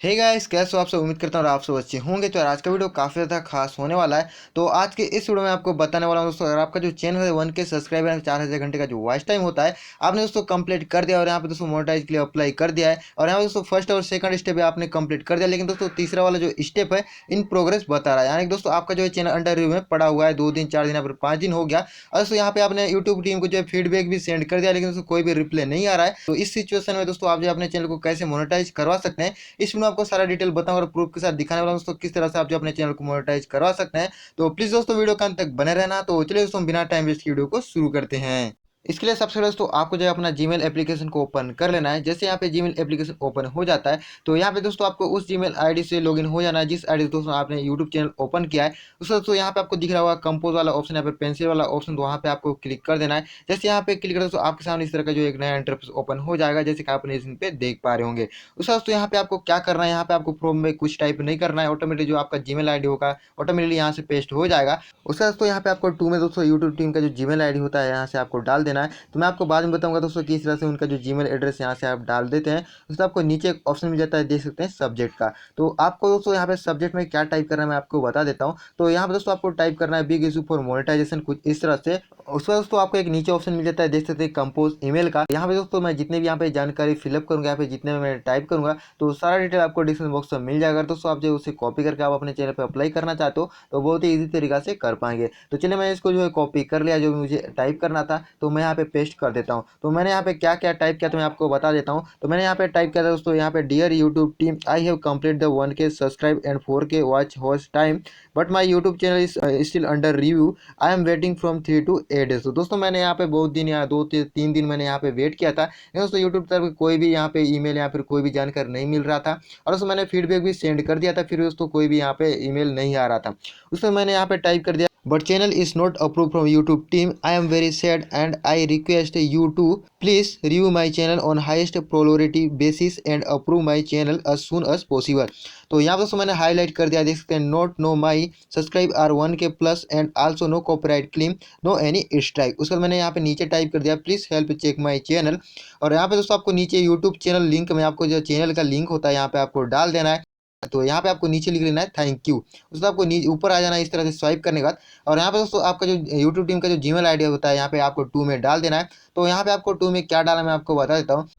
Hey guys, कैसे हो आप सब। उम्मीद करता हूँ आप सब अच्छे होंगे। तो यार आज का वीडियो काफ़ी ज़्यादा खास होने वाला है। तो आज के इस वीडियो में आपको बताने वाला हूँ दोस्तों, अगर आपका जो चैनल है 1K सब्सक्राइबर है, 4000 घंटे का जो वॉच टाइम होता है आपने दोस्तों कंप्लीट कर दिया और यहाँ पे दोस्तों मोनेटाइज के लिए अप्लाई कर दिया है। और यहाँ पे दोस्तों फर्स्ट और सेकंड स्टेप आपने कंप्लीट कर दिया, लेकिन दोस्तों तीसरा वाला जो स्टेप है इन प्रोग्रेस बता रहा है। यानी कि दोस्तों आपका जो है चैनल अंडर रिव्यू में पड़ा हुआ है, 2 दिन 4 दिन या फिर 5 दिन हो गया। और दोस्तों यहाँ पे आपने यूट्यूब टीम को जो है फीडबैक भी सेंड कर दिया, लेकिन दोस्तों कोई भी रिप्लाई नहीं आ रहा है। तो इस सिचुएशन में दोस्तों आप जो अपने चैनल को कैसे मोनेटाइज करवा सकते हैं, इस वीडियो में आपको सारा डिटेल बताऊंगा और प्रूफ के साथ दिखाने वाला हूं दोस्तों किस तरह से आप जो अपने चैनल को मोनेटाइज करवा सकते हैं। तो प्लीज दोस्तों वीडियो के अंत तक बने रहना। तो चलिए दोस्तों बिना टाइम वेस्ट वीडियो को शुरू करते हैं। इसके लिए सबसे पहले दोस्तों आपको जो है अपना जीमेल एप्लीकेशन को ओपन कर लेना है। जैसे यहाँ पे जीमेल एप्लीकेशन ओपन हो जाता है तो यहाँ पे दोस्तों आपको उस जीमेल आईडी से लॉगिन हो जाना है जिस आईडी से दोस्तों आपने यूट्यूब चैनल ओपन किया है। उससे दोस्तों यहाँ पे आपको दिख रहा होगा कंपोज वाला ऑप्शन, यहाँ पे पेंसिल वाला ऑप्शन, तो वहाँ पे आपको क्लिक कर देना है। जैसे यहाँ पे क्लिक करें दोस्तों आपके सामने इस तरह का जो एक नया इंटरफेस ओपन हो जाएगा, जैसे कि आपने स्क्रीन पे देख पा रहे होंगे। उसका दोस्तों यहाँ पे आपको क्या करना है, यहाँ पे आपको फॉर्म में कुछ टाइप नहीं करना है, ऑटोमेटिक जो आपका जीमेल आईडी होगा ऑटोमेटिकली यहाँ से पेस्ट हो जाएगा। उसका दोस्तों यहाँ पे आपको टू में दोस्तों यूट्यूब टीम का जो जीमेल आईडी होता है यहाँ से आपको डाल देना है। तो मैं आपको बाद में बताऊंगा दोस्तों किस तरह से उनका जो जीमेल एड्रेस यहाँ से आप डाल देते हैं। उसके आपको नीचे एक ऑप्शन मिल जाता है, देख सकते हैं सब्जेक्ट का। तो आपको दोस्तों यहाँ पे सब्जेक्ट में क्या टाइप करना है मैं आपको बता देता हूँ। तो यहाँ पे दोस्तों आपको टाइप करना है बिग इशू फॉर मोनेटाइजेशन, कुछ इस तरह से। उसके बाद दोस्तों आपको एक नीचे ऑप्शन मिल जाता है, देख सकते हैं कंपोज ईमेल का। यहाँ पे दोस्तों मैं जितने भी यहाँ पे जानकारी फिलअप करूँगा, यहाँ पे जितने में मैं टाइप करूँगा तो सारा डिटेल आपको डिस्क्रिप्शन बॉक्स में मिल जाएगा। दोस्तों आप जो उसे कॉपी करके आप अपने चैनल पर अप्लाई करना चाहते हो तो बहुत ही ईजी तरीका से कर पाएंगे। तो चलिए मैं इसको जो है कॉपी कर लिया, जो मुझे टाइप करना था तो मैं यहाँ पे पेस्ट कर देता हूँ। तो मैंने यहाँ पे क्या क्या टाइप किया तो मैं आपको बता देता हूँ। तो मैंने यहाँ पे टाइप किया था दोस्तों, यहाँ पे dear YouTube team, I have complete the 1K subscribe and 4K watch होस्ट time but my YouTube channel is still under review, I am waiting from 3 to 8 days। तो दोस्तों मैंने यहाँ पे बहुत दिन या 2 3 दिन मैंने यहाँ पे वेट किया था, लेकिन दोस्तों यूट्यूब तरफ कोई भी यहाँ पे ईमेल या फिर कोई भी जानकारी नहीं मिल रहा था। और दोस्तों मैंने फीडबैक भी सेंड कर दिया था, फिर दोस्तों कोई भी यहाँ पे ईमेल नहीं आ रहा था। उसमें मैंने यहाँ पे टाइप कर दिया, but channel is not approved from YouTube team. I am very sad and I request you to please review my channel on highest priority basis and approve my channel as soon as possible। तो यहाँ पर दोस्तों मैंने highlight कर दिया, देख सकते हैं note no my subscribe are 1K plus and also no copyright claim no any strike. उसके बाद मैंने यहाँ पे नीचे टाइप कर दिया please help check my channel. और यहाँ पे दोस्तों आपको नीचे यूट्यूब चैनल लिंक में आपको जो चैनल का लिंक होता है यहाँ पे आपको डाल देना है। तो यहाँ पे आपको नीचे लिख लेना है थैंक यू। उसके बाद आपको ऊपर आ जाना है इस तरह से स्वाइप करने के बाद। और यहाँ पे दोस्तों आपका जो यूट्यूब टीम का जो जीमेल आईडी होता है यहाँ पे आपको टू में डाल देना है। तो यहाँ पे आपको टू में क्या डालना है मैं आपको बता देता हूँ।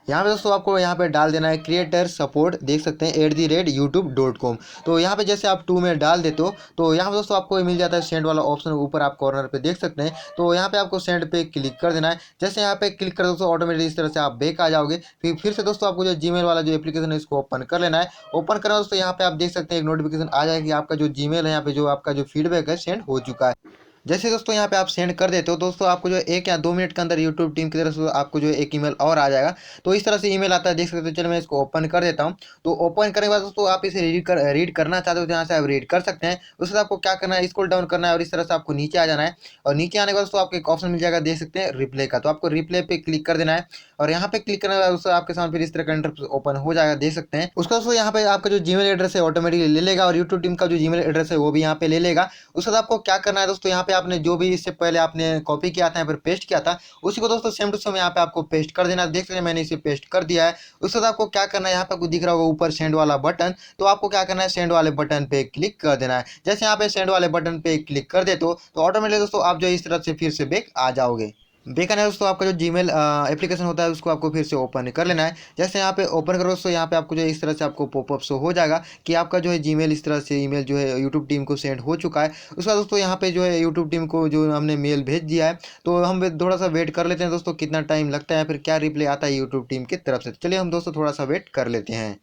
यहाँ पे दोस्तों आपको यहाँ पे डाल देना है क्रिएटर सपोर्ट, देख सकते हैं @youtube.com। तो यहाँ पे जैसे आप टू में डाल देते हो तो यहाँ पे दोस्तों आपको मिल जाता है सेंड वाला ऑप्शन, ऊपर आप कॉर्नर पे देख सकते हैं। तो यहाँ पे आपको सेंड पे क्लिक कर देना है। जैसे यहाँ पे क्लिक कर दोस्तों ऑटोमेटिक इस तरह से आप बैक आ जाओगे। फिर से दोस्तों आपको जो जीमेल वाला जो एप्लीकेशन है इसको ओपन कर लेना है। ओपन करना दोस्तों यहाँ पे आप देख सकते हैं एक नोटिफिकेशन आ जाएगी, आपका जो जीमेल है यहाँ पे जो आपका जो फीडबैक है सेंड हो चुका है। जैसे दोस्तों यहाँ पे आप सेंड कर देते हो दोस्तों आपको जो 1 या 2 मिनट के अंदर यूट्यूब टीम की तरफ से आपको जो एक ईमेल और आ जाएगा। तो इस तरह से ईमेल आता है, देख सकते हो। चलो मैं इसको ओपन कर देता हूँ। तो ओपन करने के बाद दोस्तों आप इसे रीड करना चाहते हो तो यहाँ से आप रीड कर सकते हैं। उसके बाद आपको क्या करना है, स्क्रॉल डाउन करना है और इस तरह से आपको नीचे आ जाना है। और नीचे आने के बाद दोस्तों आपको एक ऑप्शन मिल जाएगा, देख सकते हैं रिप्लाई का। तो आपको रिप्लाई पे क्लिक कर देना है। और यहाँ पे क्लिक करने के बाद दोस्तों आपके सामने फिर इस तरह का इंटरफेस ओपन हो जाएगा, देख सकते हैं। उसका दोस्तों यहाँ पे आपका जो जीमेल एड्रेस है ऑटोमेटिकली ले लेगा और यूट्यूब टीम का जो जीमेल एड्रेस है वो भी यहाँ पे ले लेगा। उसके बाद आपको क्या करना है दोस्तों, यहाँ पे आपने जो भी इससे पहले आपने कॉपी किया था यहाँ पर पेस्ट किया था उसी को दोस्तों सेम टू सेम यहाँ पे आपको पेस्ट कर देना। देख सकते हैं मैंने इसे पेस्ट कर दिया है। उसके बाद आपको क्या करना है, यहाँ पे आपको दिख रहा होगा ऊपर सेंड वाला बटन, तो आपको क्या करना है सेंड वाले बटन पे क्लिक कर देना है। जैसे यहाँ पे सेंड वाले बटन पे क्लिक कर देते हो तो ऑटोमेटिकली दोस्तों आप जो इस तरह से फिर से बैक आ जाओगे। देखना है दोस्तों आपका जो जीमेल एप्लीकेशन होता है उसको आपको फिर से ओपन कर लेना है। जैसे यहाँ पे ओपन करो दोस्तों यहाँ पे आपको जो इस तरह से आपको पॉपअप शो हो जाएगा कि आपका जो है जीमेल इस तरह से ईमेल जो है यूट्यूब टीम को सेंड हो चुका है। उसके बाद दोस्तों यहाँ पे जो है यूट्यूब टीम को जो हमने मेल भेज दिया है तो हम थोड़ा सा वेट कर लेते हैं दोस्तों, कितना टाइम लगता है फिर क्या रिप्लाई आता है यूट्यूब टीम की तरफ से। चलिए हम दोस्तों थोड़ा सा वेट कर लेते हैं।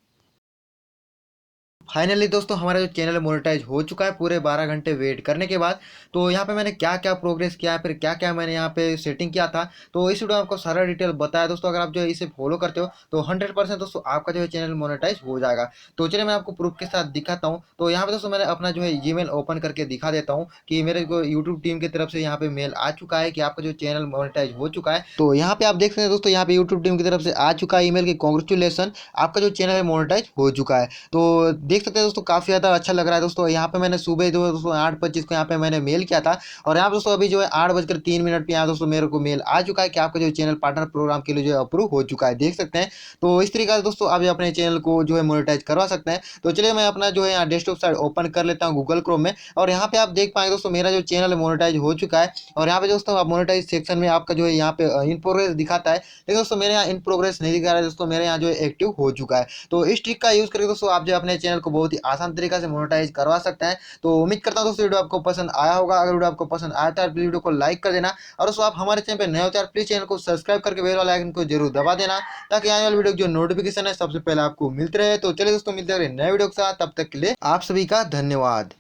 फाइनली दोस्तों हमारा जो चैनल मोनेटाइज हो चुका है पूरे 12 घंटे वेट करने के बाद। तो यहाँ पे मैंने क्या क्या प्रोग्रेस किया है, फिर क्या क्या मैंने यहाँ पे सेटिंग किया था, तो इस वीडियो में आपको सारा डिटेल बताया दोस्तों। अगर आप जो है इसे फॉलो करते हो तो 100% दोस्तों आपका जो है चैनल मोनेटाइज हो जाएगा। तो चलिए मैं आपको प्रूफ के साथ दिखाता हूँ। तो यहाँ पे दोस्तों मैंने अपना जो है जीमेल ओपन करके दिखा देता हूँ कि मेरे को यूट्यूब टीम की तरफ से यहाँ पे मेल आ चुका है कि आपका जो चैनल मोनेटाइज हो चुका है। तो यहाँ पे आप देख सकते हैं दोस्तों, यहाँ पे यूट्यूब टीम की तरफ से आ चुका है ईमेल की कांग्रेचुलेसन, आपका जो चैनल है मोनेटाइज हो चुका है। तो देख सकते हैं दोस्तों काफ़ी ज़्यादा अच्छा लग रहा है दोस्तों। यहाँ पे मैंने सुबह जो है दोस्तों 8:25 को यहाँ पे मैंने मेल किया था और यहाँ पे दोस्तों अभी जो है 8:03 पे यहाँ दोस्तों मेरे को मेल आ चुका है कि आपका जो चैनल पार्टनर प्रोग्राम के लिए जो है अप्रूव हो चुका है, देख सकते हैं। तो इस तरीके से दोस्तों आप अपने चैनल को जो है मोनेटाइज करवा सकते हैं। तो चलिए मैं अपना जो है यहाँ डेस्कटॉप साइट ओपन कर लेता हूँ गूगल क्रोम में और यहाँ पे आप देख पाएंगे दोस्तों मेरा जो चैनल मोनेटाइज हो चुका है। और यहाँ पे दोस्तों आप मोनेटाइज सेक्शन में आपका जो है यहाँ पे इन प्रोग्रेस दिखाता है, लेकिन दोस्तों मेरे यहाँ इन प्रोग्रेस नहीं दिखा रहा है दोस्तों, मेरे यहाँ जो है एक्टिव हो चुका है। तो इस ट्रिक का यूज करके दोस्तों आप जो अपने चैनल को बहुत ही आसान तरीके से मोनेटाइज करवा सकते हैं। तो उम्मीद करता हूँ दोस्तों वीडियो आपको पसंद आया होगा। अगर वीडियो आपको पसंद आया तो वीडियो को लाइक कर देना और दोस्तों आप हमारे चैनल पर नए होते हैं प्लीज चैनल को सब्सक्राइब करके बेल वाला आइकन को जरूर दबा देना, ताकि आने वाली वीडियो जो नोटिफिकेशन है सबसे पहले आपको मिलते रहे। तो चलिए दोस्तों मिलते हैं नए वीडियो के साथ, तब तक के लिए आप सभी का धन्यवाद।